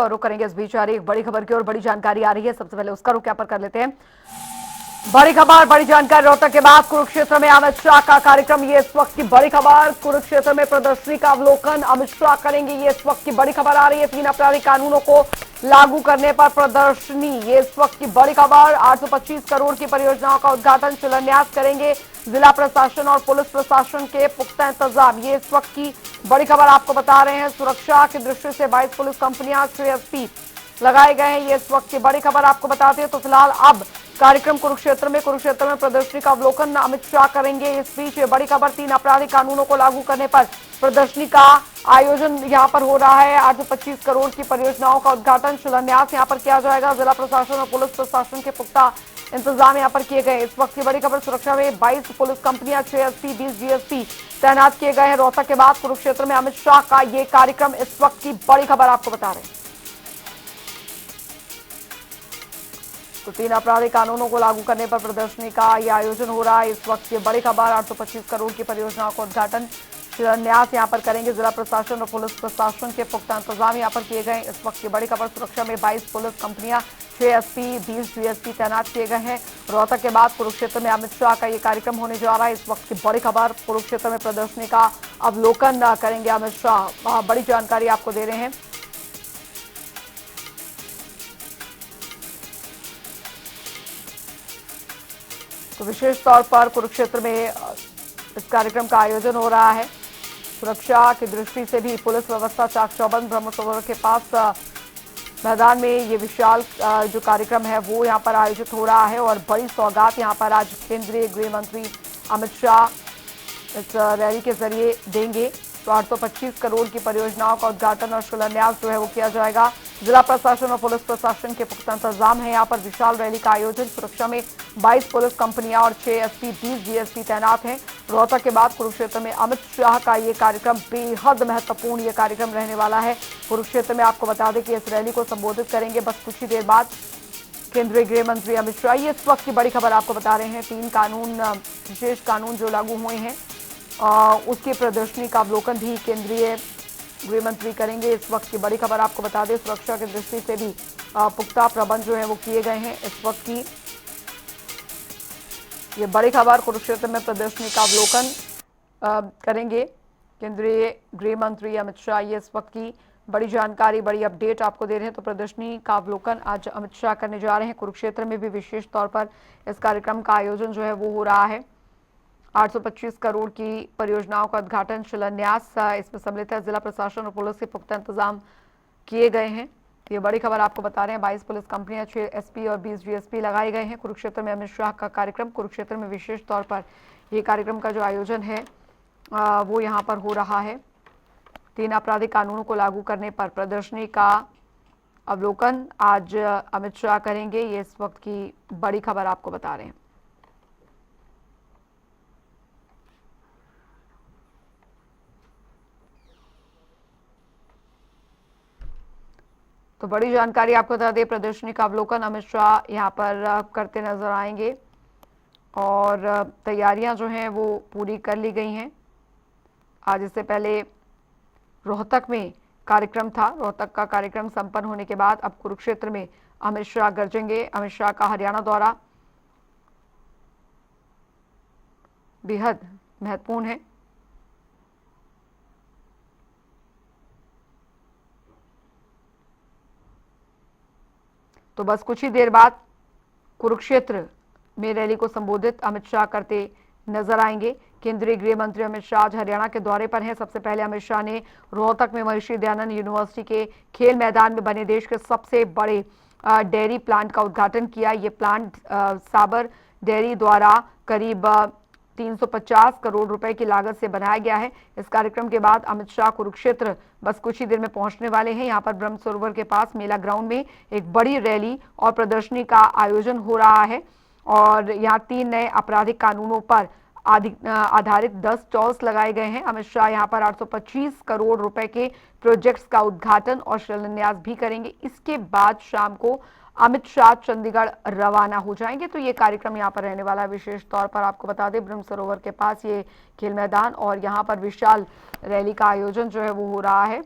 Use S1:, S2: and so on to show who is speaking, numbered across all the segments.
S1: रुख करेंगे इस बीच आ रही एक बड़ी खबर की और बड़ी जानकारी आ रही है। सबसे पहले उसका रुख यहाँ पर कर लेते हैं। बड़ी खबर, बड़ी जानकारी रोहतक के बाद कुरुक्षेत्र में अमित शाह का कार्यक्रम। ये इस वक्त की बड़ी खबर। कुरुक्षेत्र में प्रदर्शनी का अवलोकन अमित शाह करेंगे। ये इस वक्त की बड़ी खबर आ रही है। 3 आपराधिक कानूनों को लागू करने पर प्रदर्शनी, ये इस वक्त की बड़ी खबर। 825 करोड़ की परियोजनाओं का उद्घाटन, शिलान्यास करेंगे। जिला प्रशासन और पुलिस प्रशासन के पुख्ता इंतजाम, ये इस वक्त की बड़ी खबर आपको बता रहे हैं। सुरक्षा की दृष्टि से 22 पुलिस कंपनियां, 6 एसपी लगाए गए हैं। ये इस वक्त की बड़ी खबर आपको बताते हैं। तो फिलहाल अब कार्यक्रम कुरुक्षेत्र में प्रदर्शनी का अवलोकन अमित शाह करेंगे। इस बीच ये बड़ी खबर, 3 आपराधिक कानूनों को लागू करने पर प्रदर्शनी का आयोजन यहां पर हो रहा है। 825 करोड़ की परियोजनाओं का उद्घाटन, शिलान्यास यहां पर किया जाएगा। जिला प्रशासन और पुलिस प्रशासन के पुख्ता इंतजाम यहां पर किए गए। इस वक्त की बड़ी खबर, सुरक्षा में 22 पुलिस कंपनियां, 6 एसपी, 20 डीएसपी तैनात किए गए हैं। रोहतक के बाद कुरुक्षेत्र में अमित शाह का ये कार्यक्रम, इस वक्त की बड़ी खबर आपको बता रहे हैं। तो 3 आपराधिक कानूनों को लागू करने पर प्रदर्शनी का यह आयोजन हो रहा है। इस वक्त की बड़ी खबर, 825 करोड़ की परियोजनाओं का उद्घाटन, शिलान्यास यहां पर करेंगे। जिला प्रशासन और पुलिस प्रशासन के पुख्ता इंतजाम यहां पर किए गए। इस वक्त की बड़ी खबर, सुरक्षा में 22 पुलिस कंपनियां, 6 एसपी, 20 डीएसपी तैनात किए गए हैं। रोहतक के बाद कुरुक्षेत्र में अमित शाह का ये कार्यक्रम होने जा रहा है। इस वक्त की बड़ी खबर, कुरुक्षेत्र में प्रदर्शनी का अवलोकन करेंगे अमित शाह। बड़ी जानकारी आपको दे रहे हैं। तो विशेष तौर पर कुरुक्षेत्र में इस कार्यक्रम का आयोजन हो रहा है। सुरक्षा की दृष्टि से भी पुलिस व्यवस्था चाक चौबंद। ब्रह्म सरोवर के पास मैदान में ये विशाल जो कार्यक्रम है वो यहाँ पर आयोजित हो रहा है और बड़ी सौगात यहाँ पर आज केंद्रीय गृह मंत्री अमित शाह इस रैली के जरिए देंगे। तो 825 करोड़ की परियोजनाओं का उद्घाटन और शिलान्यास जो है वो किया जाएगा। जिला प्रशासन और पुलिस प्रशासन के पुख्ता इंतजाम है। यहाँ पर विशाल रैली का आयोजन, सुरक्षा में 22 पुलिस कंपनियां और 6 एसपी, 20 डीएसपी तैनात हैं। रोहतक के बाद कुरुक्षेत्र में अमित शाह का ये कार्यक्रम बेहद महत्वपूर्ण ये कार्यक्रम रहने वाला है। कुरुक्षेत्र में आपको बता दें कि इस रैली को संबोधित करेंगे बस कुछ ही देर बाद केंद्रीय गृह मंत्री अमित शाह। ये इस वक्त की बड़ी खबर आपको बता रहे हैं। 3 कानून, विशेष कानून जो लागू हुए हैं उसकी प्रदर्शनी का अवलोकन भी केंद्रीय गृह मंत्री करेंगे। इस वक्त की बड़ी खबर आपको बता दें, सुरक्षा की दृष्टि से भी पुख्ता प्रबंध जो है वो किए गए हैं। इस वक्त की ये बड़ी खबर, कुरुक्षेत्र में प्रदर्शनी का अवलोकन करेंगे केंद्रीय गृह मंत्री अमित शाह। ये इस वक्त की बड़ी जानकारी, बड़ी अपडेट आपको दे रहे हैं। तो प्रदर्शनी का अवलोकन आज अमित शाह करने जा रहे हैं। कुरुक्षेत्र में भी विशेष तौर पर इस कार्यक्रम का आयोजन जो है वो हो रहा है। 825 करोड़ की परियोजनाओं का उद्घाटन, शिलान्यास इसमें सम्मिलित है। जिला प्रशासन और पुलिस के पुख्ता इंतजाम किए गए हैं। ये बड़ी खबर आपको बता रहे हैं। 22 पुलिस कंपनियां, 6 एसपी और 20 डीएसपी लगाए गए हैं। कुरुक्षेत्र में अमित शाह का कार्यक्रम, कुरुक्षेत्र में विशेष तौर पर ये कार्यक्रम का जो आयोजन है वो यहाँ पर हो रहा है। 3 आपराधिक कानूनों को लागू करने पर प्रदर्शनी का अवलोकन आज अमित शाह करेंगे। ये इस वक्त की बड़ी खबर आपको बता रहे हैं। तो बड़ी जानकारी आपको बता दें, प्रदर्शनी का अवलोकन अमित शाह यहाँ पर करते नजर आएंगे और तैयारियां जो हैं वो पूरी कर ली गई हैं। आज इससे पहले रोहतक में कार्यक्रम था। रोहतक का कार्यक्रम संपन्न होने के बाद अब कुरुक्षेत्र में अमित शाह गरजेंगे। अमित शाह का हरियाणा दौरा बेहद महत्वपूर्ण है। तो बस कुछ ही देर बाद कुरुक्षेत्र में रैली को संबोधित अमित शाह करते नजर आएंगे। केंद्रीय गृह मंत्री अमित शाह आज हरियाणा के दौरे पर हैं। सबसे पहले अमित शाह ने रोहतक में महर्षि दयानंद यूनिवर्सिटी के खेल मैदान में बने देश के सबसे बड़े डेयरी प्लांट का उद्घाटन किया। ये प्लांट साबर डेयरी द्वारा करीब 350 करोड़ रुपए की लागत से बनाया गया है। इस कार्यक्रम के बाद अमित शाह कुरुक्षेत्र बस कुछ ही देर में पहुंचने वाले हैं। यहां पर ब्रह्म सरोवर के पास मेला ग्राउंड में एक बड़ी रैली और प्रदर्शनी का आयोजन हो रहा है और यहां 3 नए आपराधिक कानूनों पर आधारित 10 स्टॉल्स लगाए गए हैं। अमित शाह यहां पर 825 करोड़ रुपए के प्रोजेक्ट्स का उद्घाटन और शिलान्यास भी करेंगे। इसके बाद शाम को अमित शाह चंडीगढ़ रवाना हो जाएंगे। तो ये कार्यक्रम यहाँ पर रहने वाला है। विशेष तौर पर आपको बता दें, ब्रह्म सरोवर के पास ये खेल मैदान और यहाँ पर विशाल रैली का आयोजन जो है वो हो रहा है।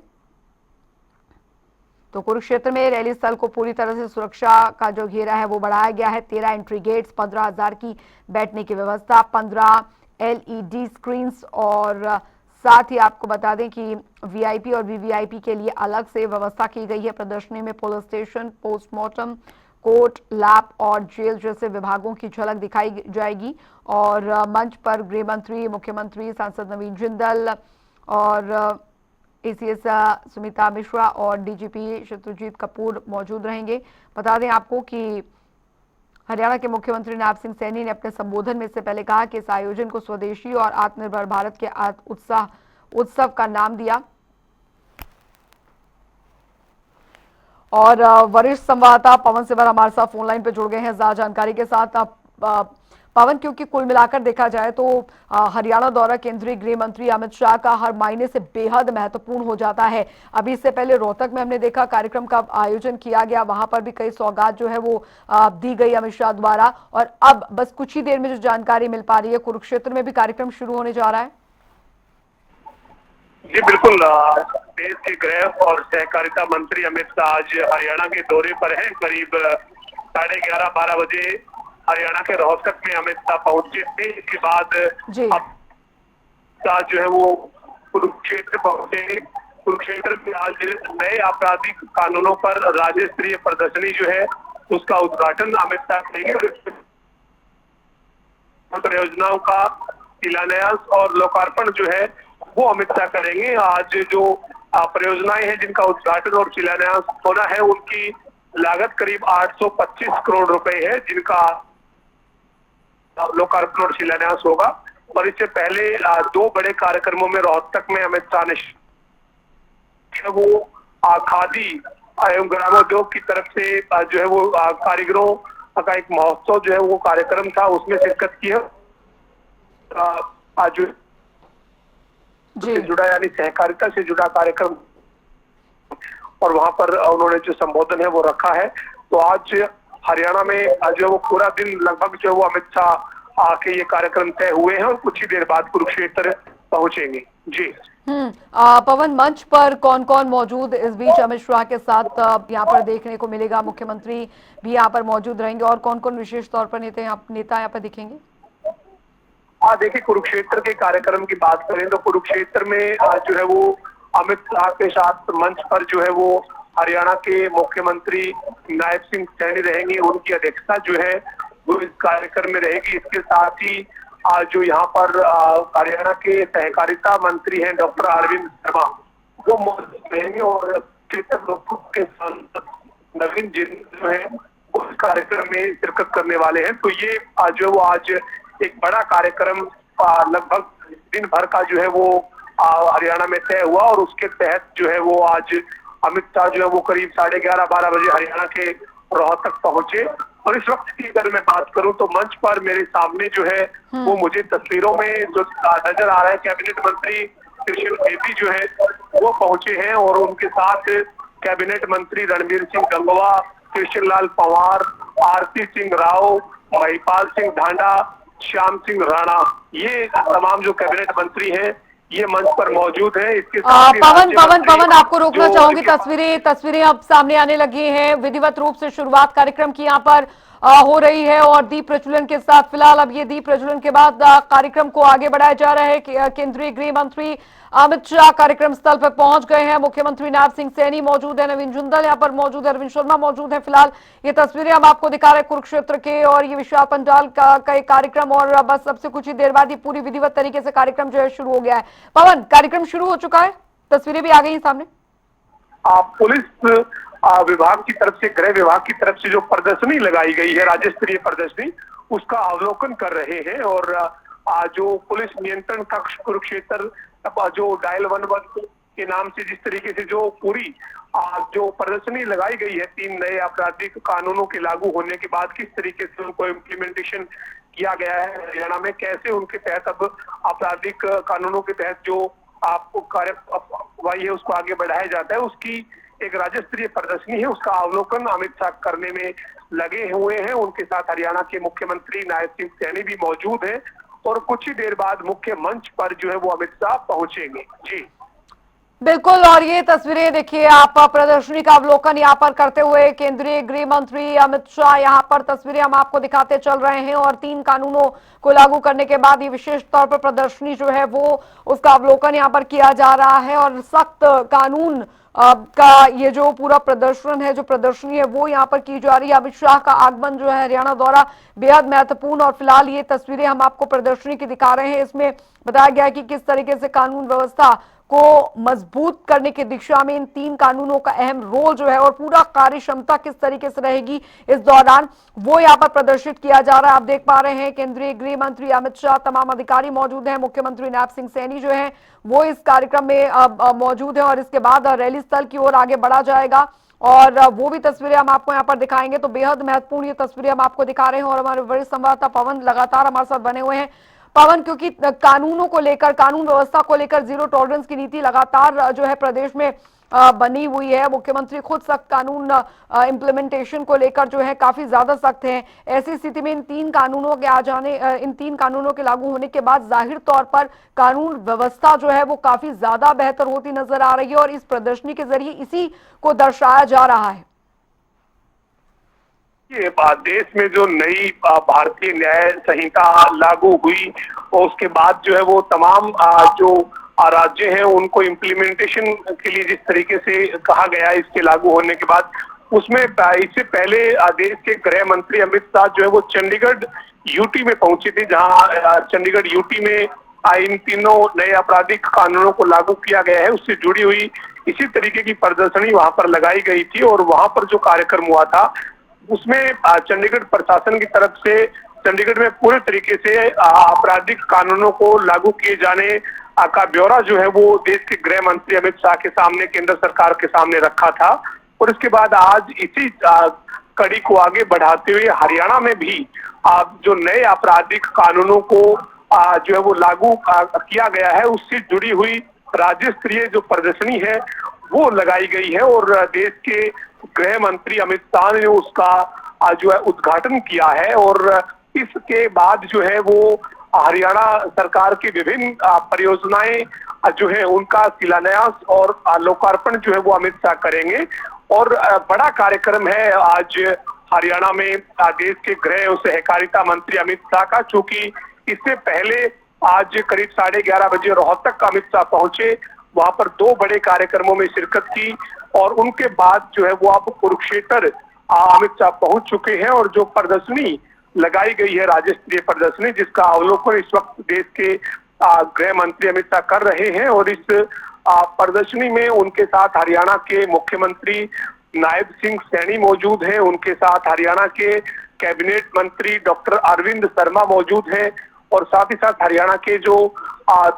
S1: तो कुरुक्षेत्र में रैली स्थल को पूरी तरह से सुरक्षा का जो घेरा है वो बढ़ाया गया है। 13 एंट्री गेट्स, 15,000 की बैठने की व्यवस्था, 15 एलईडी स्क्रीन्स और साथ ही आपको बता दें कि वीआईपी और वीवीआईपी के लिए अलग से व्यवस्था की गई है। प्रदर्शनी में police station, postmortem, court, lab और जेल जैसे विभागों की झलक दिखाई जाएगी। और मंच पर गृह मंत्री, मुख्यमंत्री, सांसद नवीन जिंदल और एसीएस सुमिता मिश्रा और डीजीपी शत्रुजीत कपूर मौजूद रहेंगे। बता दें आपको कि हरियाणा के मुख्यमंत्री नायब सिंह सैनी ने अपने संबोधन में इससे पहले कहा कि इस आयोजन को स्वदेशी और आत्मनिर्भर भारत के उत्सव का नाम दिया। और वरिष्ठ संवाददाता पवन सिवर हमारे साथ फोन लाइन पे जुड़ गए हैं ज्यादा जानकारी के साथ। पवन, क्योंकि कुल मिलाकर देखा जाए तो हरियाणा दौरा केंद्रीय गृह मंत्री अमित शाह का हर मायने से बेहद महत्वपूर्ण हो जाता है। अभी इससे पहले रोहतक में हमने देखा कार्यक्रम का आयोजन किया गया, वहां पर भी कई सौगात जो है वो दी गई अमित शाह द्वारा। और अब बस कुछ ही देर में जो जानकारी मिल पा रही है, कुरुक्षेत्र में भी कार्यक्रम शुरू होने जा रहा है।
S2: जी बिल्कुल, देश के गृह और सहकारिता मंत्री अमित शाह आज हरियाणा के दौरे पर हैं। करीब 11:30-12 बजे हरियाणा के रोहतक में अमित शाह पहुंचे थे। इसके बाद अब शाह जो है वो कुरुक्षेत्र पहुंचे। कुरुक्षेत्र में आज नए आपराधिक कानूनों पर राज्य स्तरीय प्रदर्शनी जो है उसका उद्घाटन अमित शाह करेंगे। परियोजनाओं का शिलान्यास और लोकार्पण जो है वो अमित शाह करेंगे। आज जो परियोजनाएं हैं जिनका उद्घाटन और शिलान्यास होना है उनकी लागत करीब 825 करोड़ रुपए है, जिनका लोकार्पण और शिलान्यास होगा। और इससे पहले 2 बड़े कार्यक्रमों में रोहतक में अमित शाह ने वो खादी एवं ग्रामोद्योग की तरफ से जो है वो कारीगरों का एक महोत्सव जो है वो कार्यक्रम था, उसमें शिरकत की है। आज से जुड़ा यानी सहकारिता से जुड़ा कार्यक्रम, और वहां पर उन्होंने जो संबोधन है वो रखा है। तो आज हरियाणा में जो वो पूरा दिन लगभग जो वो अमित शाह आके ये कार्यक्रम तय हुए हैं और कुछ ही देर बाद कुरुक्षेत्र पहुंचेंगे। जी
S1: पवन, मंच पर कौन कौन मौजूद इस बीच अमित शाह के साथ यहाँ पर देखने को मिलेगा? मुख्यमंत्री भी यहाँ पर मौजूद रहेंगे और कौन कौन विशेष तौर पर नेता यहाँ पर दिखेंगे?
S2: देखिए, कुरुक्षेत्र के कार्यक्रम की बात करें तो कुरुक्षेत्र में जो है वो अमित शाह के साथ मंच पर जो है वो हरियाणा के मुख्यमंत्री नायब सिंह सैनी रहेंगे। उनकी अध्यक्षता जो है वो इस कार्यक्रम में रहेगी। इसके साथ ही जो यहाँ पर हरियाणा के सहकारिता मंत्री हैं डॉक्टर अरविंद शर्मा, वो मौजूद रहेंगे। और क्षेत्र लोकसभा के सांसद नवीन जिंदल जो है वो इस कार्यक्रम में शिरकत करने वाले हैं। तो ये जो वो आज एक बड़ा कार्यक्रम लगभग दिन भर का जो है वो हरियाणा में तय हुआ, और उसके तहत जो है वो आज अमित शाह जो है वो करीब 11:30-12 बजे हरियाणा के रोहतक पहुंचे। और इस वक्त की अगर मैं बात करूं तो मंच पर मेरे सामने जो है वो मुझे तस्वीरों में जो नजर आ रहा है, कैबिनेट मंत्री कृष्ण बेदी जो है वो पहुंचे हैं। और उनके साथ कैबिनेट मंत्री रणबीर सिंह गंगवा, कृष्ण लाल पंवार, आरती सिंह राव, महिपाल सिंह ढांडा, श्याम सिंह राणा, ये तमाम जो कैबिनेट मंत्री हैं ये मंच पर मौजूद है। इसके साथ
S1: पवन आपको रोकना चाहूंगी। तस्वीरें अब सामने आने लगी हैं। विधिवत रूप से शुरुआत कार्यक्रम की यहाँ पर हो रही है और दीप प्रज्वलन के साथ फिलहाल अब ये दीप प्रज्वलन के बाद कार्यक्रम को आगे बढ़ाया जा रहा है। केंद्रीय गृह मंत्री अमित शाह कार्यक्रम स्थल पर पहुंच गए हैं। मुख्यमंत्री नायब सिंह सैनी मौजूद है, नवीन जिंदल यहाँ पर मौजूद है, अरविंद शर्मा मौजूद है। फिलहाल ये तस्वीरें हम आपको दिखा रहे हैं कुरुक्षेत्र के, और ये विशाल पंडाल का एक कार्यक्रम, और बस सबसे कुछ ही देर बाद ये पूरी विधिवत तरीके से कार्यक्रम जो है शुरू हो गया है। पवन, कार्यक्रम शुरू हो चुका है, तस्वीरें भी आ गई सामने।
S2: पुलिस विभाग की तरफ से, गृह विभाग की तरफ से जो प्रदर्शनी लगाई गई है, राज्य स्तरीय प्रदर्शनी, उसका अवलोकन कर रहे हैं। और जो पुलिस नियंत्रण कक्ष कुरुक्षेत्र जो डायल 11 के नाम से जिस तरीके से जो पूरी जो प्रदर्शनी लगाई गई है 3 नए आपराधिक कानूनों के लागू होने के बाद किस तरीके से उनको इम्प्लीमेंटेशन किया गया है हरियाणा में, कैसे उनके तहत अब आपराधिक कानूनों के तहत जो आपको कार्यवाही है उसको आगे बढ़ाया जाता है, उसकी एक राज्य स्तरीय प्रदर्शनी है। उसका अवलोकन अमित शाह करने में लगे हुए हैं। उनके साथ हरियाणा के मुख्यमंत्री नायब सिंह सैनी भी मौजूद है, और कुछ ही देर बाद मुख्य मंच पर जो है वो अमित शाह पहुंचेंगे। जी
S1: बिल्कुल। और ये तस्वीरें देखिए आप, प्रदर्शनी का अवलोकन यहाँ पर करते हुए केंद्रीय गृह मंत्री अमित शाह यहाँ पर तस्वीरें हम आपको दिखाते चल रहे हैं। और 3 कानूनों को लागू करने के बाद ये विशेष तौर पर प्रदर्शनी जो है वो उसका अवलोकन यहाँ पर किया जा रहा है। और सख्त कानून का ये जो पूरा प्रदर्शन है, जो प्रदर्शनी है वो यहाँ पर की जा रही है। अमित शाह का आगमन जो है हरियाणा दौरा बेहद महत्वपूर्ण। और फिलहाल ये तस्वीरें हम आपको प्रदर्शनी की दिखा रहे हैं। इसमें बताया गया है कि किस तरीके से कानून व्यवस्था को मजबूत करने की दिशा में इन 3 कानूनों का अहम रोल जो है और पूरा कार्य क्षमता किस तरीके से रहेगी इस दौरान, वो यहाँ पर प्रदर्शित किया जा रहा है। आप देख पा रहे हैं केंद्रीय गृह मंत्री अमित शाह, तमाम अधिकारी मौजूद हैं, मुख्यमंत्री नायब सिंह सैनी जो हैं वो इस कार्यक्रम में मौजूद हैं। और इसके बाद रैली स्थल की ओर आगे बढ़ा जाएगा और वो भी तस्वीरें हम आपको यहाँ पर दिखाएंगे। तो बेहद महत्वपूर्ण ये तस्वीरें हम आपको दिखा रहे हैं। और हमारे वरिष्ठ संवाददाता पवन लगातार हमारे साथ बने हुए हैं। पवन, क्योंकि कानूनों को लेकर, कानून व्यवस्था को लेकर जीरो टॉलरेंस की नीति लगातार जो है प्रदेश में बनी हुई है। मुख्यमंत्री खुद सख्त कानून इंप्लीमेंटेशन को लेकर जो है काफी ज्यादा सख्त हैं। ऐसी स्थिति में इन 3 कानूनों के इन 3 कानूनों के लागू होने के बाद जाहिर तौर पर कानून व्यवस्था जो है वो काफी ज्यादा बेहतर होती नजर आ रही है। और इस प्रदर्शनी के जरिए इसी को दर्शाया जा रहा है।
S2: ये देश में जो नई भारतीय न्याय संहिता लागू हुई और उसके बाद जो है वो तमाम जो राज्य हैं उनको इम्प्लीमेंटेशन के लिए जिस तरीके से कहा गया है इसके लागू होने के बाद, उसमें इससे पहले देश के गृह मंत्री अमित शाह जो है वो चंडीगढ़ यूटी में पहुंचे थे, जहां चंडीगढ़ यूटी में इन तीनों नए आपराधिक कानूनों को लागू किया गया है उससे जुड़ी हुई इसी तरीके की प्रदर्शनी वहां पर लगाई गई थी। और वहां पर जो कार्यक्रम हुआ था उसमें चंडीगढ़ प्रशासन की तरफ से चंडीगढ़ में पूरे तरीके से आपराधिक कानूनों को लागू किए जाने का ब्यौरा जो है वो देश के गृह मंत्री अमित शाह के सामने, केंद्र सरकार के सामने रखा था। और इसके बाद आज इसी कड़ी को आगे बढ़ाते हुए हरियाणा में भी जो नए आपराधिक कानूनों को जो है वो लागू किया गया है उससे जुड़ी हुई राज्य स्तरीय जो प्रदर्शनी है वो लगाई गई है। और देश के गृह मंत्री अमित शाह ने उसका जो है उद्घाटन किया है। और इसके बाद जो है वो हरियाणा सरकार की विभिन्न परियोजनाएं जो है उनका शिलान्यास और लोकार्पण जो है वो अमित शाह करेंगे। और बड़ा कार्यक्रम है आज हरियाणा में देश के गृह और सहकारिता मंत्री अमित शाह का, चूंकि इससे पहले आज करीब 11:30 बजे रोहतक का अमित शाह पहुंचे, वहां पर 2 बड़े कार्यक्रमों में शिरकत की और उनके बाद जो है वो अब कुरुक्षेत्र अमित शाह पहुंच चुके हैं। और जो प्रदर्शनी लगाई गई है राज्य स्तरीय प्रदर्शनी, जिसका अवलोकन इस वक्त देश के गृह मंत्री अमित शाह कर रहे हैं। और इस प्रदर्शनी में उनके साथ हरियाणा के मुख्यमंत्री नायब सिंह सैनी मौजूद हैं, उनके साथ हरियाणा के कैबिनेट मंत्री डॉक्टर अरविंद शर्मा मौजूद हैं और साथ ही साथ हरियाणा के जो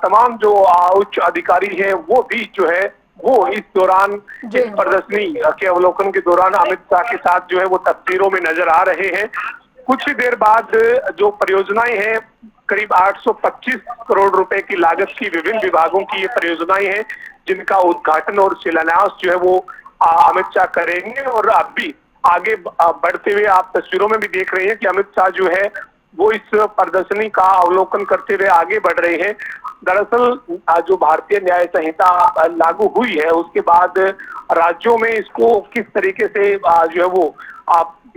S2: तमाम जो उच्च अधिकारी हैं वो भी जो है वो इस दौरान इस प्रदर्शनी के अवलोकन के दौरान अमित शाह के साथ जो है वो तस्वीरों में नजर आ रहे हैं। कुछ ही देर बाद जो परियोजनाएं हैं, करीब 825 करोड़ रुपए की लागत की विभिन्न विभागों की ये परियोजनाएं हैं जिनका उद्घाटन और शिलान्यास जो है वो अमित शाह करेंगे। और अब भी आगे बढ़ते हुए आप तस्वीरों में भी देख रहे हैं कि अमित शाह जो है वो इस प्रदर्शनी का अवलोकन करते हुए आगे बढ़ रहे हैं। दरअसल जो भारतीय न्याय संहिता लागू हुई है उसके बाद राज्यों में इसको किस तरीके से जो है वो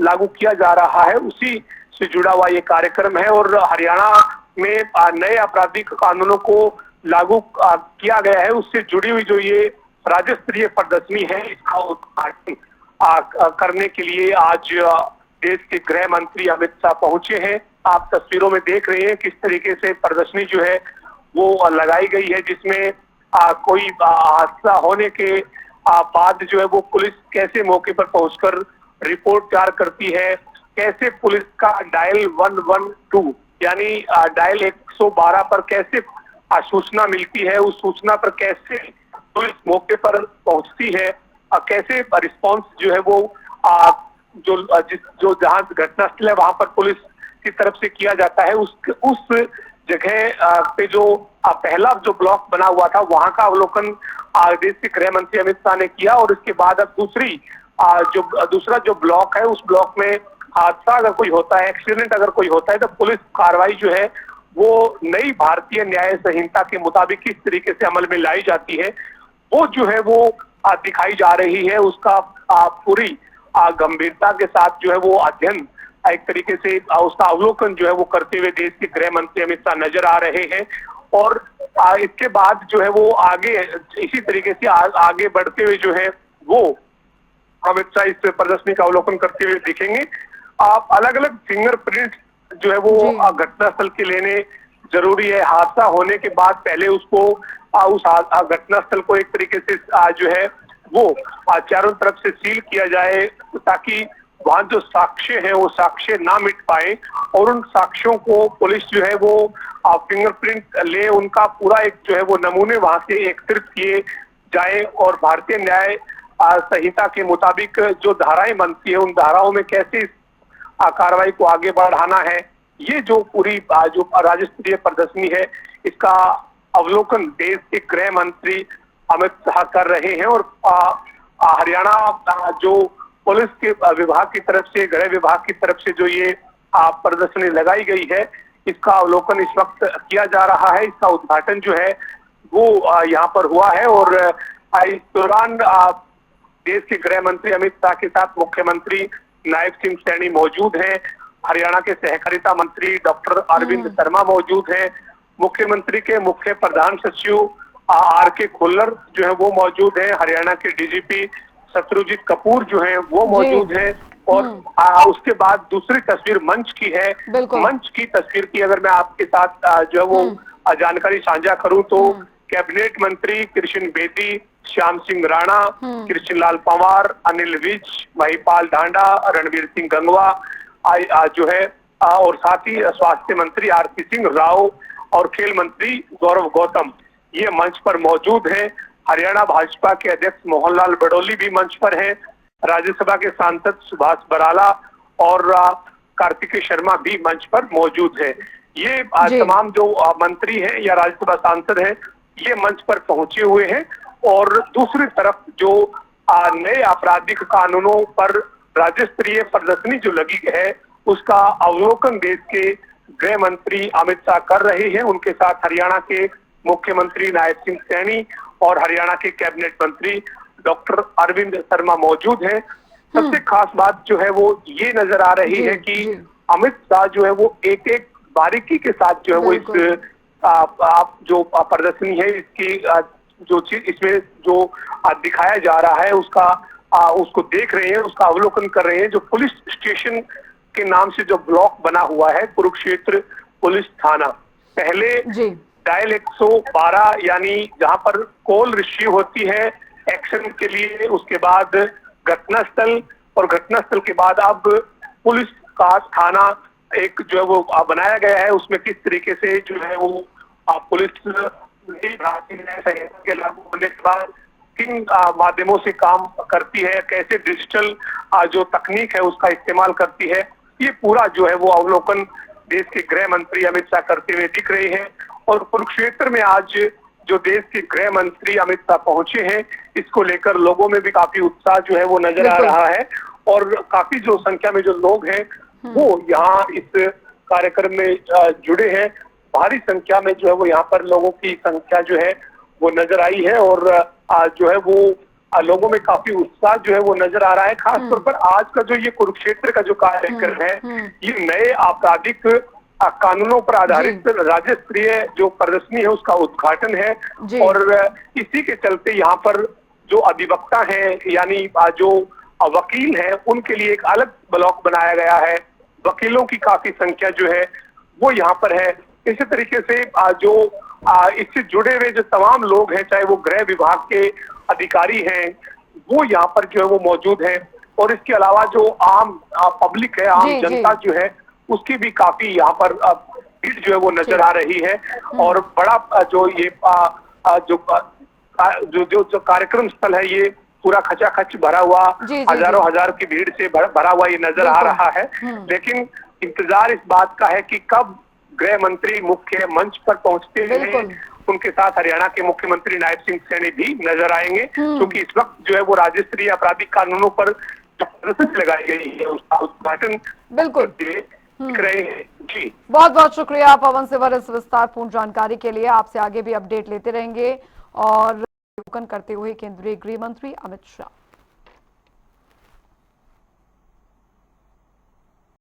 S2: लागू किया जा रहा है उसी से जुड़ा हुआ ये कार्यक्रम है। और हरियाणा में नए आपराधिक कानूनों को लागू किया गया है उससे जुड़ी हुई जो ये राज्य स्तरीय प्रदर्शनी है इसका उद्घाटन करने के लिए आज देश के गृह मंत्री अमित शाह पहुंचे हैं। आप तस्वीरों में देख रहे हैं किस तरीके से प्रदर्शनी जो है वो लगाई गई है, जिसमें कोई हादसा होने के बाद जो है वो पुलिस कैसे मौके पर पहुंचकर रिपोर्ट तैयार करती है, कैसे पुलिस का डायल 112 यानी डायल 112 पर कैसे सूचना मिलती है, उस सूचना पर कैसे पुलिस मौके पर पहुंचती है, कैसे रिस्पांस जो है वो जो जहां घटनास्थल है वहां पर पुलिस की तरफ से किया जाता है, उस जगह पे जो पहला जो ब्लॉक बना हुआ था वहां का अवलोकन देश के गृह मंत्री अमित शाह ने किया। और इसके बाद अब दूसरा जो ब्लॉक है उस ब्लॉक में हादसा अगर कोई होता है, एक्सीडेंट अगर कोई होता है तो पुलिस कार्रवाई जो है वो नई भारतीय न्याय संहिता के मुताबिक किस तरीके से अमल में लाई जाती है वो जो है वो दिखाई जा रही है। उसका पूरी गंभीरता के साथ जो है वो अध्ययन एक तरीके से उसका अवलोकन जो है वो करते हुए देश के गृह मंत्री अमित शाह नजर आ रहे हैं। और इसके बाद जो है वो आगे इसी तरीके से आगे बढ़ते हुए जो है वो अमित शाह इस प्रदर्शनी का अवलोकन करते हुए दिखेंगे। अलग अलग फिंगरप्रिंट जो है वो घटनास्थल के लेने जरूरी है। हादसा होने के बाद पहले उसको उस घटनास्थल को एक तरीके से जो है वो चारों तरफ से सील किया जाए, ताकि वहां जो साक्ष्य है वो साक्ष्य ना मिट पाए। और उन साक्ष्यों को पुलिस जो है वो फिंगरप्रिंट ले, उनका पूरा एक जो है वो नमूने वहां से एकत्रित किए जाए और भारतीय न्याय संहिता के मुताबिक जो धाराएं बनती है उन धाराओं में कैसे इस कार्रवाई को आगे बढ़ाना है, ये जो पूरी जो राज्य स्तरीय प्रदर्शनी है इसका अवलोकन देश के गृह मंत्री अमित शाह कर रहे हैं। और हरियाणा जो पुलिस के विभाग की तरफ से, गृह विभाग की तरफ से जो ये प्रदर्शनी लगाई गई है, इसका अवलोकन इस वक्त किया जा रहा है। इसका उद्घाटन जो है वो यहाँ पर हुआ है। और इस दौरान देश के गृह मंत्री अमित शाह के साथ मुख्यमंत्री नायब सिंह सैनी मौजूद हैं, हरियाणा के सहकारिता मंत्री डॉक्टर अरविंद शर्मा मौजूद हैं, मुख्यमंत्री के मुख्य प्रधान सचिव आर.के. खुल्लर जो है वो मौजूद हैं, हरियाणा के डीजीपी शत्रुजीत कपूर जो हैं वो मौजूद हैं। और उसके बाद दूसरी तस्वीर मंच की है। मंच की तस्वीर की अगर मैं आपके साथ जो है वो जानकारी साझा करूं तो कैबिनेट मंत्री कृष्ण बेदी, श्याम सिंह राणा, कृष्ण लाल पंवार, अनिल विज, महिपाल ढांडा, रणवीर सिंह गंगवा जो है और साथ ही स्वास्थ्य मंत्री आरती सिंह राव और खेल मंत्री गौरव गौतम ये मंच पर मौजूद हैं। हरियाणा भाजपा के अध्यक्ष मोहनलाल बडोली भी मंच पर हैं, राज्यसभा के सांसद सुभाष बराला और कार्तिकेय शर्मा भी मंच पर मौजूद है। ये तमाम जो मंत्री हैं या राज्यसभा सांसद हैं ये मंच पर पहुंचे हुए हैं। और दूसरी तरफ जो नए आपराधिक कानूनों पर राज्य स्तरीय प्रदर्शनी जो लगी है उसका अवलोकन देश के गृह मंत्री अमित शाह कर रहे हैं। उनके साथ हरियाणा के मुख्यमंत्री नायब सिंह सैनी और हरियाणा के कैबिनेट मंत्री डॉक्टर अरविंद शर्मा मौजूद हैं। सबसे खास बात जो है वो ये नजर आ रही है कि अमित शाह जो है वो एक एक बारीकी के साथ जो है वो इस जो प्रदर्शनी है इसकी जो चीज इसमें जो दिखाया जा रहा है उसका उसको देख रहे हैं, उसका अवलोकन कर रहे हैं। जो पुलिस स्टेशन के नाम से जो ब्लॉक बना हुआ है कुरुक्षेत्र पुलिस थाना, पहले डायल 112 यानी जहां पर कॉल रिसीव होती है एक्शन के लिए, उसके बाद घटनास्थल और घटनास्थल के बाद अब पुलिस का थाना एक जो है वो बनाया गया है। उसमें किस तरीके से जो है वो पुलिस के लागू होने के बाद किन माध्यमों से काम करती है, कैसे डिजिटल जो तकनीक है उसका इस्तेमाल करती है, ये पूरा जो है वो अवलोकन देश के गृह मंत्री अमित शाह करते हुए दिख रहे हैं। और कुरुक्षेत्र में आज जो देश के गृह मंत्री अमित शाह पहुंचे हैं इसको लेकर लोगों में भी काफी उत्साह जो है वो नजर आ रहा है। और काफी जो संख्या में जो लोग हैं वो यहाँ इस कार्यक्रम में जुड़े हैं। भारी संख्या में जो है वो यहाँ पर लोगों की संख्या जो है वो नजर आई है। और जो है वो लोगों में काफी उत्साह जो है वो नजर आ रहा है। खासतौर पर आज का जो ये कुरुक्षेत्र का जो कार्यक्रम है ये नए आपराधिक कानूनों पर आधारित राज्य स्तरीय जो प्रदर्शनी है उसका उद्घाटन है। और इसी के चलते यहाँ पर जो अधिवक्ता हैं यानी जो वकील हैं उनके लिए एक अलग ब्लॉक बनाया गया है। वकीलों की काफी संख्या जो है वो यहाँ पर है। इसी तरीके से जो इससे जुड़े हुए जो तमाम लोग हैं, चाहे वो गृह विभाग के अधिकारी हैं, वो यहाँ पर जो है वो मौजूद हैं। और इसके अलावा जो आम पब्लिक है, आम जनता जो है उसकी भी काफी यहाँ पर भीड़ जो है वो नजर आ रही है। और बड़ा जो ये जो कार्यक्रम स्थल है ये पूरा खचाखच भरा हुआ, हजारों हजार की भीड़ से भरा हुआ ये नजर आ रहा है। लेकिन इंतजार इस बात का है कि कब गृह मंत्री मुख्य मंच पर पहुंचते हैं, उनके साथ हरियाणा के मुख्यमंत्री नायब सिंह सैनी भी नजर आएंगे। क्योंकि इस वक्त जो है वो राज्य स्तरीय आपराधिक कानूनों पर प्रदर्शनी लगाई गई है उसका उद्घाटन दिख रहे हैं। जी
S1: बहुत बहुत शुक्रिया पवन सिवर इस विस्तारपूर्ण जानकारी के लिए। आपसे आगे भी अपडेट लेते रहेंगे। और अवलोकन करते हुए केंद्रीय गृह मंत्री अमित शाह।